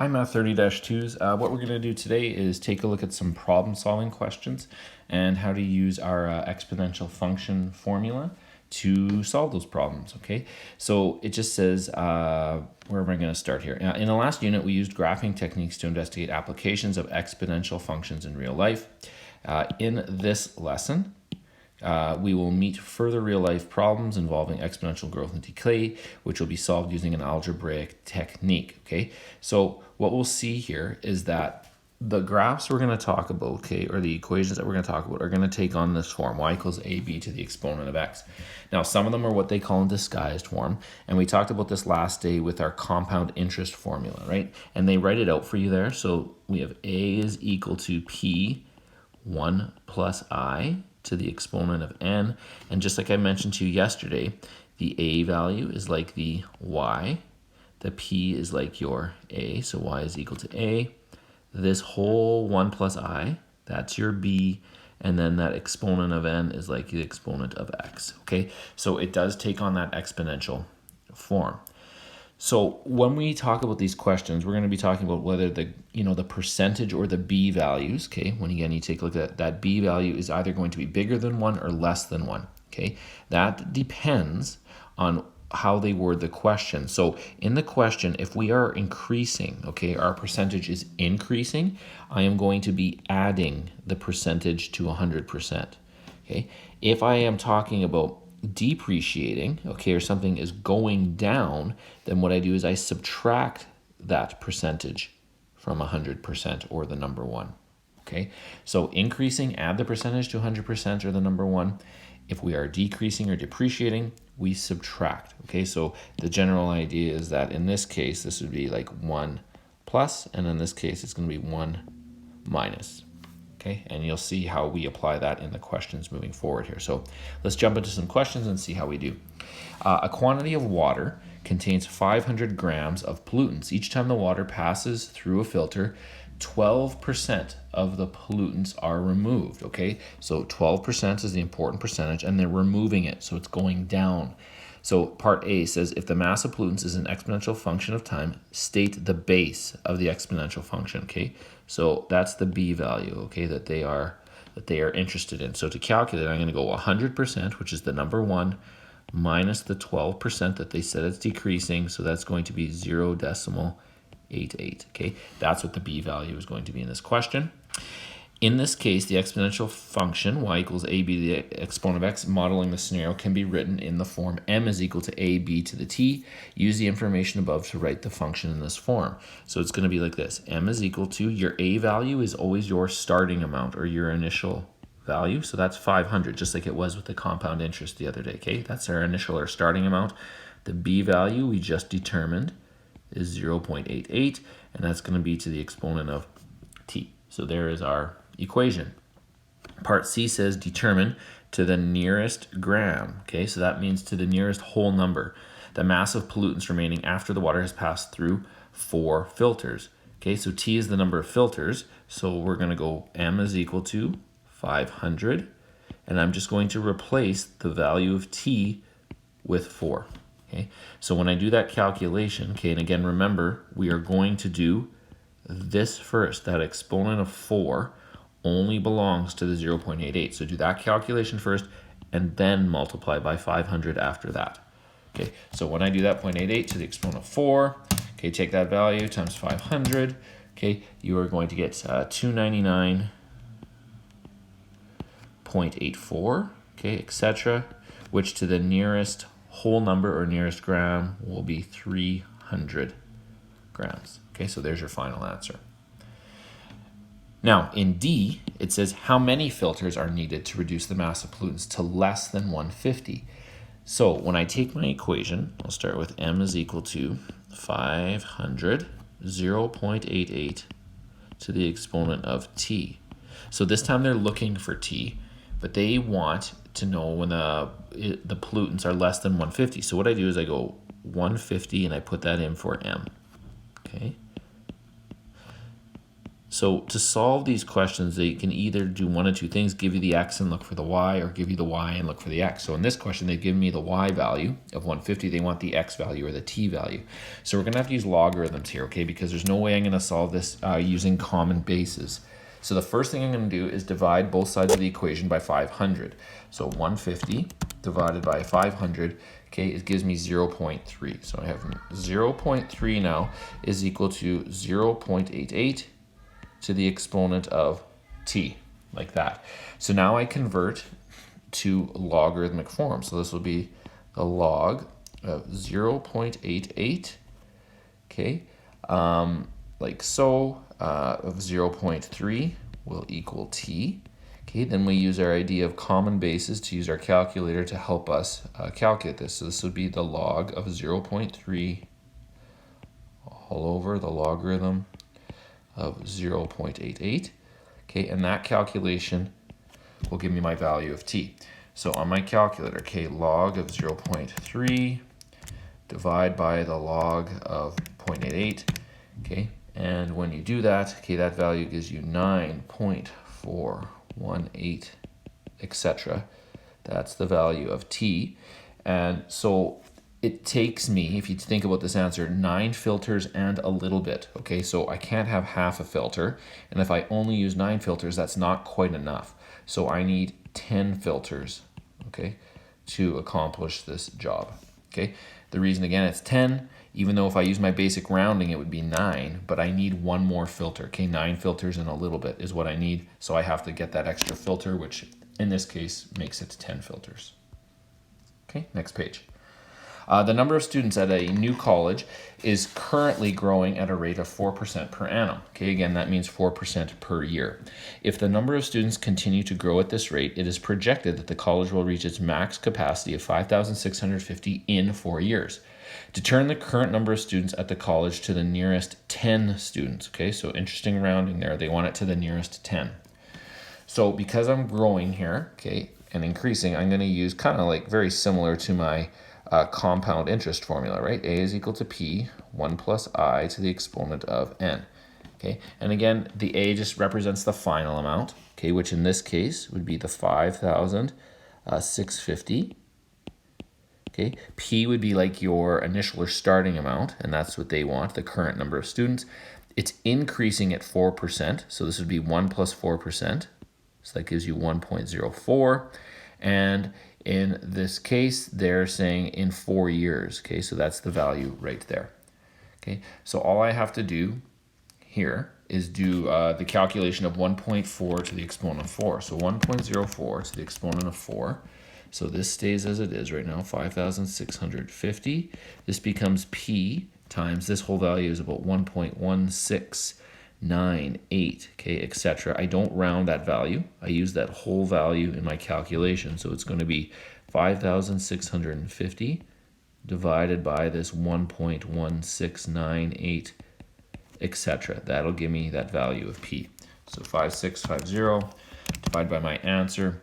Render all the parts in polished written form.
Hi, Math 30-2s. What we're going to do today is take a look at some problem solving questions and how to use our exponential function formula to solve those problems, okay? So it just says, where am I going to start here? In the last unit, we used graphing techniques to investigate applications of exponential functions in real life. In this lesson, we will meet further real-life problems involving exponential growth and decay, which will be solved using an algebraic technique, okay? So what we'll see here is that the graphs we're going to talk about, okay, or the equations that we're going to talk about are going to take on this form, y equals ab to the exponent of x. Now, some of them are what they call in disguised form, and we talked about this last day with our compound interest formula, right? And they write it out for you there. So we have a is equal to p 1 plus I to the exponent of n. And just like I mentioned to you yesterday, the a value is like the y. The p is like your a, so y is equal to a. This whole 1 plus I, that's your b. And then that exponent of n is like the exponent of x, okay? So it does take on that exponential form. So when we talk about these questions, we're going to be talking about whether the percentage or the b values, okay? When again you take a look at that b value is either going to be bigger than 1 or less than 1, okay? That depends on how they word the question. So in the question, if we are increasing, okay, our percentage is increasing, I am going to be adding the percentage to 100%, okay? If I am talking about depreciating, okay, or something is going down, then what I do is I subtract that percentage from 100% or the number 1, okay? So increasing, add the percentage to 100% or the number 1. If we are decreasing or depreciating, we subtract, okay? So the general idea is that in this case, this would be like 1 plus, and in this case, it's going to be 1 minus. Okay, and you'll see how we apply that in the questions moving forward here. So let's jump into some questions and see how we do. A quantity of water contains 500 grams of pollutants. Each time the water passes through a filter, 12% of the pollutants are removed, okay? So 12% is the important percentage, and they're removing it, so it's going down. So part A says, if the mass of pollutants is an exponential function of time, state the base of the exponential function, okay? So that's the b value, okay, that they are interested in. So to calculate, I'm going to go 100%, which is the number 1, minus the 12% that they said it's decreasing, so that's going to be 0.88, okay? That's what the b value is going to be in this question. In this case, the exponential function, y equals ab to the exponent of x, modeling the scenario, can be written in the form m is equal to ab to the t. Use the information above to write the function in this form. So it's going to be like this. M is equal to, your a value is always your starting amount or your initial value. So that's 500, just like it was with the compound interest the other day, okay? That's our initial or starting amount. The b value we just determined is 0.88, and that's going to be to the exponent of t. So there is our equation. Part C says determine to the nearest gram, okay? So that means to the nearest whole number, the mass of pollutants remaining after the water has passed through 4 filters, okay? So T is the number of filters, so we're going to go M is equal to 500, and I'm just going to replace the value of T with 4, okay? So when I do that calculation, okay, and again, remember, we are going to do this first, that exponent of 4 only belongs to the 0.88. So do that calculation first and then multiply by 500 after that. Okay, so when I do that 0.88 to the exponent of 4, okay, take that value times 500, okay, you are going to get 299.84, okay, etc., which to the nearest whole number or nearest gram will be 300 grams. Okay, so there's your final answer. Now, in D, it says how many filters are needed to reduce the mass of pollutants to less than 150. So when I take my equation, I'll start with m is equal to 500, 0.88 to the exponent of t. So this time they're looking for t, but they want to know when the pollutants are less than 150. So what I do is I go 150 and I put that in for m. Okay. So to solve these questions, they can either do one of two things, give you the x and look for the y, or give you the y and look for the x. So in this question, they've given me the y value of 150. They want the x value or the t value. So we're going to have to use logarithms here, okay, because there's no way I'm going to solve this using common bases. So the first thing I'm going to do is divide both sides of the equation by 500. So 150 divided by 500, okay, it gives me 0.3. So I have 0.3 now is equal to 0.88 to the exponent of t, like that. So now I convert to logarithmic form. So this will be the log of 0.88, okay, like so, of 0.3 will equal t. Okay, then we use our idea of common bases to use our calculator to help us calculate this. So this would be the log of 0.3 all over the logarithm of 0.88. Okay, and that calculation will give me my value of t. So on my calculator, okay, log of 0.3 divide by the log of 0.88, okay, and when you do that, okay, that value gives you 9.418, etc. That's the value of t. And so it takes me, if you think about this answer, 9 filters and a little bit. Okay, so I can't have half a filter. And if I only use 9 filters, that's not quite enough. So I need 10 filters, okay, to accomplish this job. Okay, the reason again it's 10, even though if I use my basic rounding, it would be 9, but I need one more filter. Okay, 9 filters and a little bit is what I need. So I have to get that extra filter, which in this case makes it 10 filters. Okay, next page. The number of students at a new college is currently growing at a rate of 4% per annum. Okay, again, that means 4% per year. If the number of students continue to grow at this rate, it is projected that the college will reach its max capacity of 5,650 in 4 years. Determine the current number of students at the college to the nearest 10 students. Okay, so interesting rounding there. They want it to the nearest 10. So because I'm growing here, okay, and increasing, I'm going to use kind of like very similar to my compound interest formula, right? A is equal to P, 1 plus I to the exponent of N. Okay, and again, the A just represents the final amount, okay, which in this case would be the 5,650. Okay, P would be like your initial or starting amount, and that's what they want, the current number of students. It's increasing at 4%, so this would be 1 plus 4%, so that gives you 1.04, and in this case, they're saying in 4 years, okay, so that's the value right there. Okay, so all I have to do here is do the calculation of 1.4 to the exponent of 4. So 1.04 to the exponent of 4. So this stays as it is right now, 5,650. This becomes P times this whole value is about 1.1698, okay, etc. I don't round that value. I use that whole value in my calculation. So it's going to be 5,650 divided by this 1.1698, etc. That'll give me that value of P. So 5650 divided by my answer,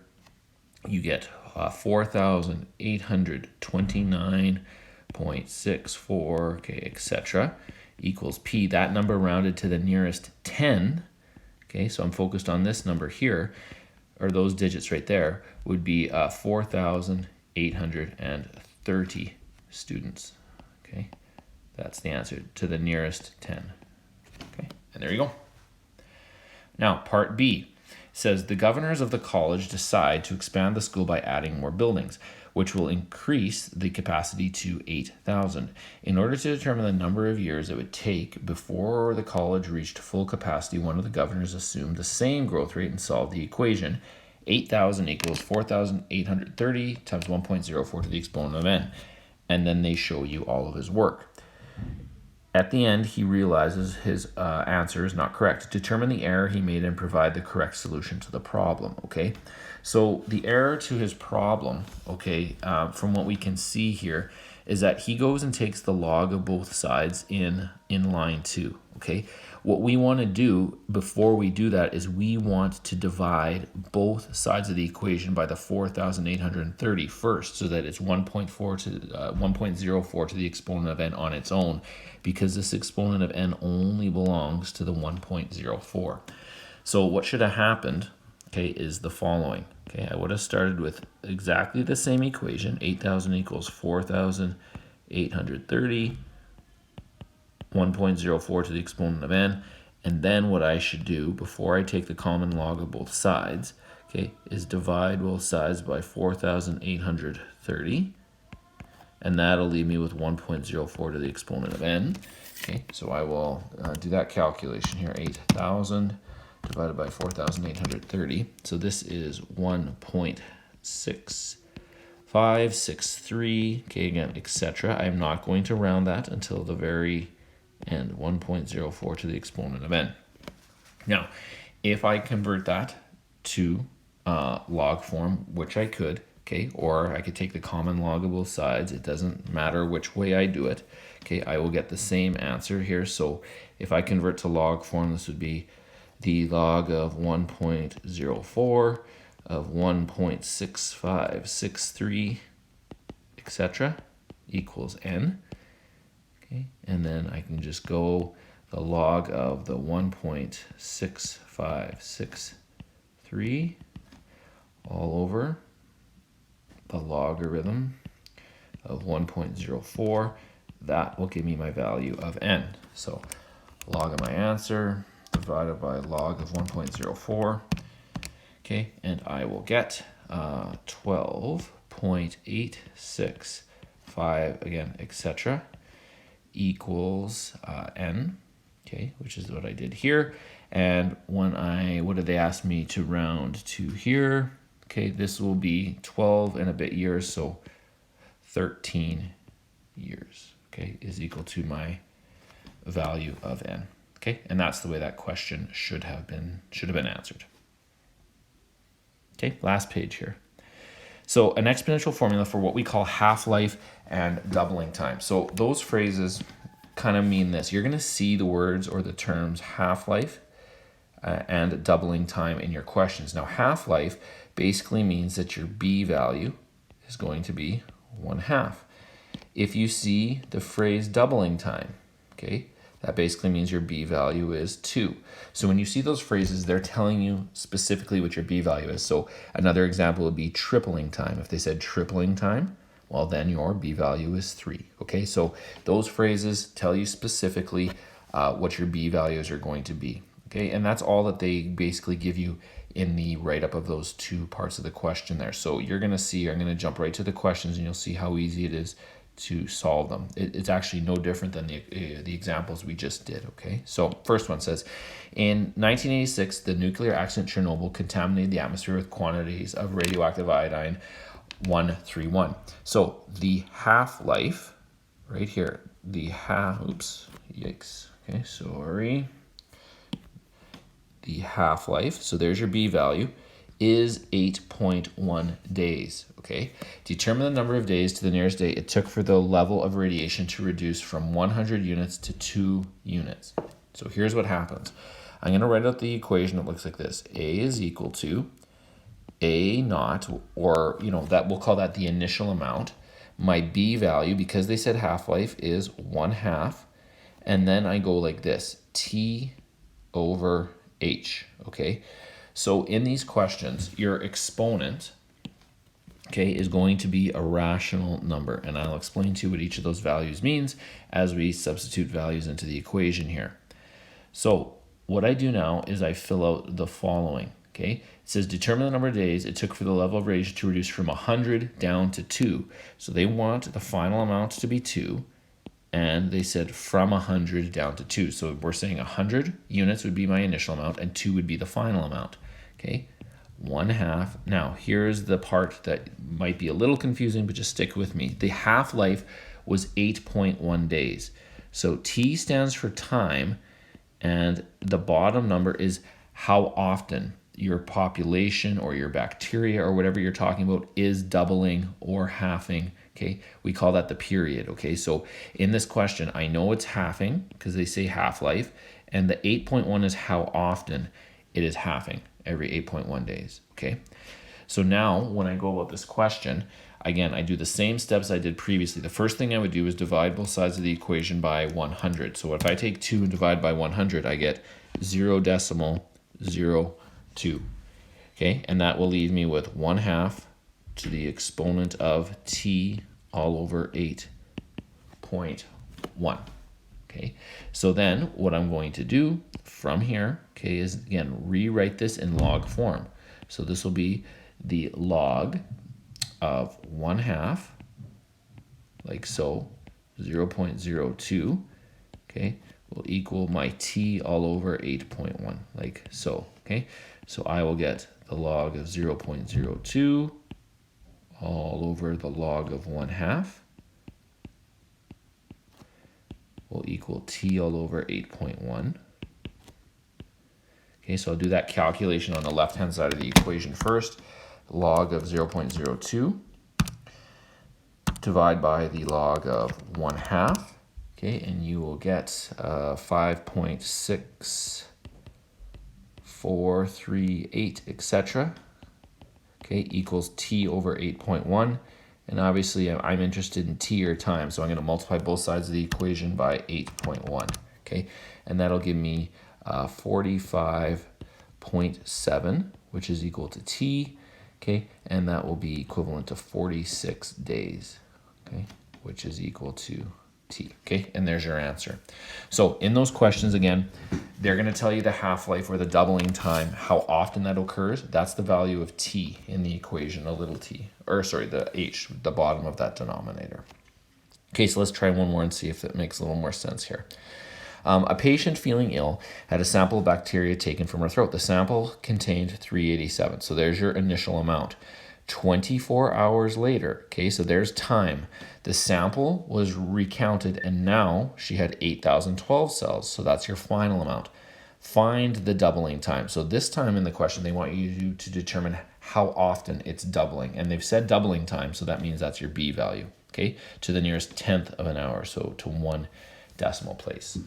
you get 4,829.64, okay, etc. equals P. That number rounded to the nearest 10, okay, so I'm focused on this number here, or those digits right there, would be 4,830 students, okay. That's the answer, to the nearest 10, okay, and there you go. Now, part B says the governors of the college decide to expand the school by adding more buildings, which will increase the capacity to 8,000. In order to determine the number of years it would take before the college reached full capacity, one of the governors assumed the same growth rate and solved the equation. 8,000 equals 4,830 times 1.04 to the exponent of n. And then they show you all of his work. At the end, he realizes his answer is not correct. Determine the error he made and provide the correct solution to the problem, okay? So the error to his problem, okay, from what we can see here, is that he goes and takes the log of both sides in line 2, okay? what we want to do before we do that is we want to divide both sides of the equation by the 4,830 first, so that it's 1.04 to the exponent of n on its own, because this exponent of n only belongs to the 1.04. So what should have happened, okay, is the following. Okay, I would have started with exactly the same equation, 8,000 equals 4,830, 1.04 to the exponent of n, and then what I should do before I take the common log of both sides, okay, is divide both sides by 4,830, and that'll leave me with 1.04 to the exponent of n. Okay, so I will do that calculation here, 8,000 divided by 4,830. So this is 1.6563, okay, again, etc. I'm not going to round that until the very end, 1.04 to the exponent of n. Now, if I convert that to log form, which I could, okay, or I could take the common log of both sides, it doesn't matter which way I do it, okay, I will get the same answer here. So if I convert to log form, this would be the log of 1.04 of 1.6563, etc. equals n. Okay, and then I can just go the log of the 1.6563 all over the logarithm of 1.04. That will give me my value of n. So log of my answer divided by log of 1.04. Okay, and I will get 12.865, again, etc. equals n, okay, which is what I did here. And what did they ask me to round to here? Okay, this will be 12 and a bit years, so 13 years, okay, is equal to my value of n. Okay, and that's the way that question should have been answered. Okay, last page here. So an exponential formula for what we call half-life and doubling time. So those phrases kind of mean this. You're going to see the words or the terms half-life and doubling time in your questions. Now, half-life basically means that your b value is going to be 1/2. If you see the phrase doubling time, okay, that basically means your b value is 2. So when you see those phrases, they're telling you specifically what your b value is. So another example would be tripling time. If they said tripling time, well, then your b value is 3. Okay, so those phrases tell you specifically what your b values are going to be. Okay, and that's all that they basically give you in the write-up of those two parts of the question there. So you're going to see, I'm going to jump right to the questions, and you'll see how easy it is to solve them. It's actually no different than the examples we just did, okay? So first one says, in 1986, the nuclear accident at Chernobyl contaminated the atmosphere with quantities of radioactive iodine 131. So the half-life, right here, the half-life, so there's your b value, is 8.1 days, okay? Determine the number of days to the nearest day it took for the level of radiation to reduce from 100 units to 2 units. So here's what happens. I'm going to write out the equation that looks like this. A is equal to A naught, or, that we'll call that the initial amount. My b value, because they said half-life, is 1/2. And then I go like this, T over H, okay? So in these questions, your exponent, okay, is going to be a rational number. And I'll explain to you what each of those values means as we substitute values into the equation here. So what I do now is I fill out the following, okay? It says determine the number of days it took for the level of radiation to reduce from 100 down to 2. So they want the final amount to be 2. And they said from 100 down to 2. So we're saying 100 units would be my initial amount and 2 would be the final amount. Okay, 1/2. Now, here's the part that might be a little confusing, but just stick with me. The half-life was 8.1 days. So T stands for time, and the bottom number is how often your population or your bacteria or whatever you're talking about is doubling or halving. Okay, we call that the period. Okay, so in this question, I know it's halving because they say half-life, And the 8.1 is how often it is halving every 8.1 days, okay? So now when I go about this question, again, I do the same steps I did previously. The first thing I would do is divide both sides of the equation by 100. So if I take 2 and divide by 100, I get 0.02, okay? And that will leave me with 1/2 to the exponent of t all over 8.1. Okay, so then what I'm going to do from here, okay, is again rewrite this in log form. So this will be the log of 1/2, like so, 0.02, okay, will equal my t all over 8.1, like so, okay? So I will get the log of 0.02 all over the log of 1/2 will equal t all over 8.1. Okay, so I'll do that calculation on the left-hand side of the equation first. Log of 0.02 divide by the log of 1/2. Okay, and you will get 5.6438, etc. Okay, equals t over 8.1. And obviously I'm interested in t or time, so I'm going to multiply both sides of the equation by 8.1, okay? And that'll give me 45.7, which is equal to t, okay? And that will be equivalent to 46 days, okay? Which is equal to t, okay? And there's your answer. So in those questions, again, they're going to tell you the half-life or the doubling time, how often that occurs. That's the value of t in the equation, a little t, or sorry, the h, the bottom of that denominator. Okay, so let's try one more and see if it makes a little more sense here. A patient feeling ill had a sample of bacteria taken from her throat. The sample contained 387. So there's your initial amount. 24 hours later, okay, so there's time. The sample was recounted and now she had 8,012 cells. So that's your final amount. Find the doubling time. So this time in the question, they want you to determine how often it's doubling. And they've said doubling time, so that means that's your B value, okay, to the nearest 1/10 of an hour, so to 1 decimal place.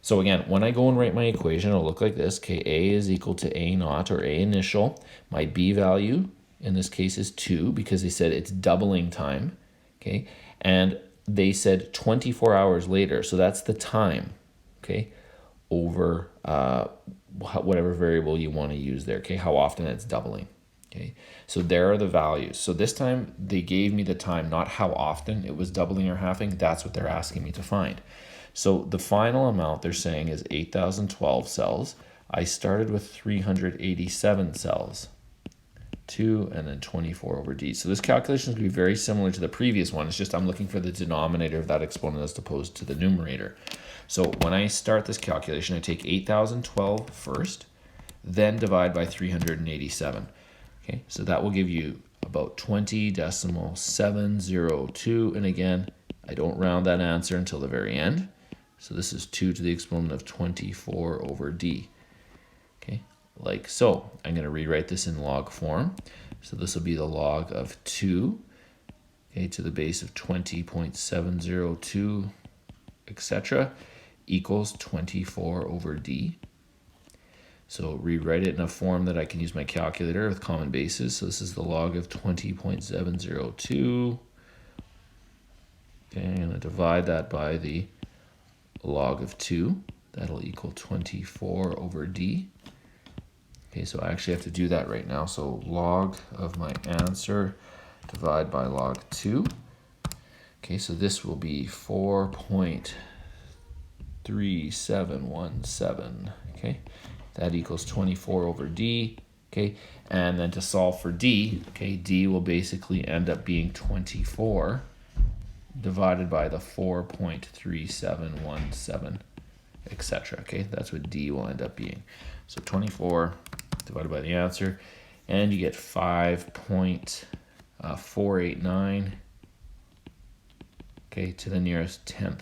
So again, when I go and write my equation, it'll look like this. Okay, A is equal to A naught, or A initial. My B value in this case is 2 because they said it's doubling time, okay? And they said 24 hours later, so that's the time, okay, over whatever variable you want to use there, okay, how often it's doubling, okay? So there are the values. So this time they gave me the time, not how often it was doubling or halving. That's what they're asking me to find. So the final amount they're saying is 8,012 cells. I started with 387 cells. 2 and then 24 over d. So this calculation is going to be very similar to the previous one. It's just I'm looking for the denominator of that exponent as opposed to the numerator. So when I start this calculation, I take 8,012 first, then divide by 387. Okay, so that will give you about 20.702. And again, I don't round that answer until the very end. So this is 2 to the exponent of 24 over d. Okay, like so. I'm going to rewrite this in log form. So this will be the log of 2, okay, to the base of 20.702, etc., equals 24 over d. So rewrite it in a form that I can use my calculator with common bases. So this is the log of 20.702. Okay, I'm going to divide that by the log of 2. That'll equal 24 over d. Okay, so I actually have to do that right now. So log of my answer divide by log 2. Okay, so this will be 4.3717. Okay, that equals 24 over d. Okay, and then to solve for d, okay, d will basically end up being 24 divided by the 4.3717, etc. Okay, that's what d will end up being. So 24 divided by the answer, and you get 5.489, okay, to the nearest 1/10.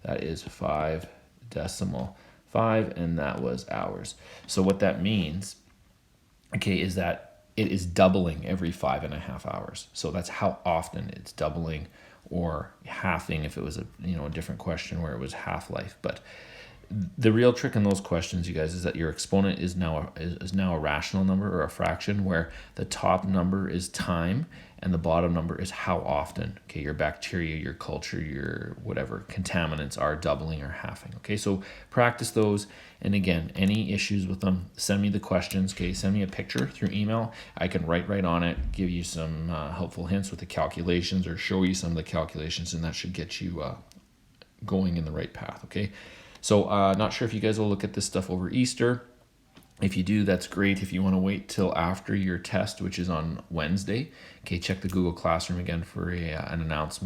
That is 5.5, and that was hours. So what that means, okay, is that it is doubling every 5.5 hours. So that's how often it's doubling, or halving if it was a different question where it was half-life. But The real trick in those questions, you guys, is that your exponent is now a rational number or a fraction, where the top number is time and the bottom number is how often, okay, your bacteria, your culture, your whatever contaminants are doubling or halving. Okay, so practice those. And again, any issues with them, send me the questions. Okay, send me a picture through email. I can write right on it, give you some helpful hints with the calculations, or show you some of the calculations, and that should get you going in the right path. Okay, so not sure if you guys will look at this stuff over Easter. If you do, that's great. If you want to wait till after your test, which is on Wednesday, okay, check the Google Classroom again for an announcement.